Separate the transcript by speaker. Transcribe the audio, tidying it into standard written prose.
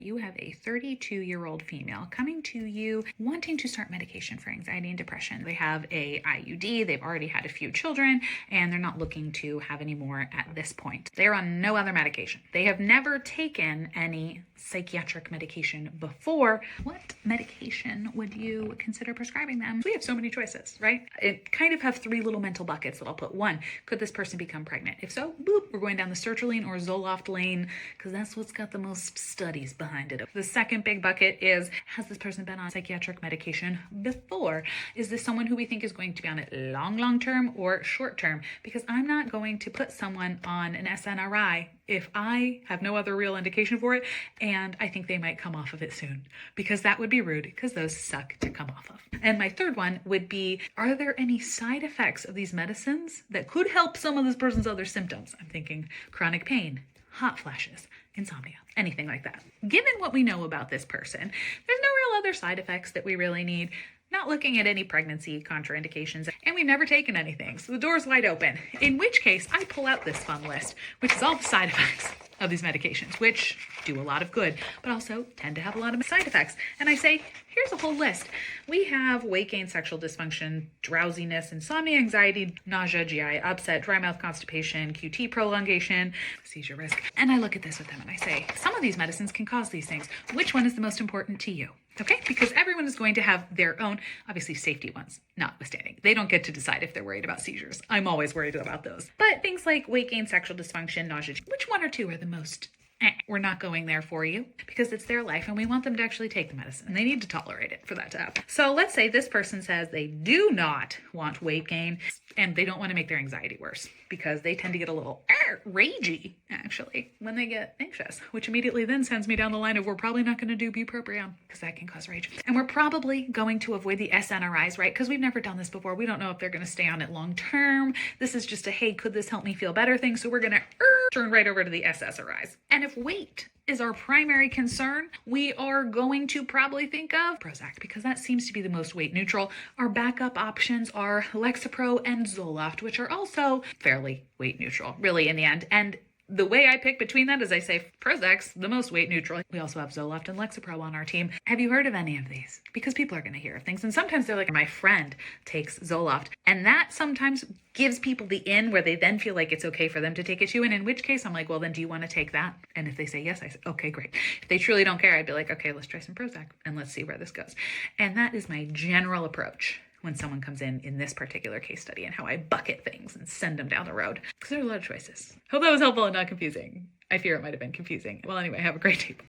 Speaker 1: You have a 32-year-old female coming to you wanting to start medication for anxiety and depression. They have a IUD, they've already had a few children, and they're not looking to have any more at this point. They're on no other medication. They have never taken any psychiatric medication before. What medication would you consider prescribing them? We have so many choices, right? I kind of have three little mental buckets that I'll put. One, could this person become pregnant? If so, boop, we're going down the sertraline or Zoloft lane because that's what's got the most studies behind it. The second big bucket is, has this person been on psychiatric medication before? Is this someone who we think is going to be on it long term or short term? Because I'm not going to put someone on an SNRI if I have no other real indication for it and I think they might come off of it soon, because that would be rude because those suck to come off of. And my third one would be, are there any side effects of these medicines that could help some of this person's other symptoms? I'm thinking chronic pain, hot flashes, insomnia, anything like that. Given what we know about this person, there's no real other side effects that we really need. Not looking at any pregnancy contraindications, and we've never taken anything, so the door's wide open. In which case, I pull out this fun list, which is all the side effects of these medications, which do a lot of good, but also tend to have a lot of side effects. And I say, here's a whole list. We have weight gain, sexual dysfunction, drowsiness, insomnia, anxiety, nausea, GI upset, dry mouth constipation, QT prolongation, seizure risk. And I look at this with them and I say, some of these medicines can cause these things. Which one is the most important to you? Okay, because everyone is going to have their own, obviously safety ones, notwithstanding. They don't get to decide if they're worried about seizures. I'm always worried about those. But things like weight gain, sexual dysfunction, nausea, which one or two are the most we're not going there for you, because it's their life and we want them to actually take the medicine and they need to tolerate it for that to happen. So let's say this person says they do not want weight gain and they don't want to make their anxiety worse, because they tend to get a little ragey actually when they get anxious, which immediately then sends me down the line of, we're probably not going to do bupropion because that can cause rage. And we're probably going to avoid the SNRIs, right? Because we've never done this before. We don't know if they're going to stay on it long term. This is just a, hey, could this help me feel better thing? So we're going to turn right over to the SSRIs. And if weight is our primary concern, we are going to probably think of Prozac, because that seems to be the most weight neutral. Our backup options are Lexapro and Zoloft, which are also fairly weight neutral, really, in the end. And the way I pick between that is I say Prozac's the most weight neutral. We also have Zoloft and Lexapro on our team. Have you heard of any of these? Because people are going to hear of things. And sometimes they're like, my friend takes Zoloft. And that sometimes gives people the in where they then feel like it's okay for them to take it too. And in which case I'm like, well, then do you want to take that? And if they say yes, I say, okay, great. If they truly don't care, I'd be like, okay, let's try some Prozac and let's see where this goes. And that is my general approach when someone comes in this particular case study, and how I bucket things and send them down the road. Because there are a lot of choices. Hope that was helpful and not confusing. I fear it might have been confusing. Well, anyway, have a great day.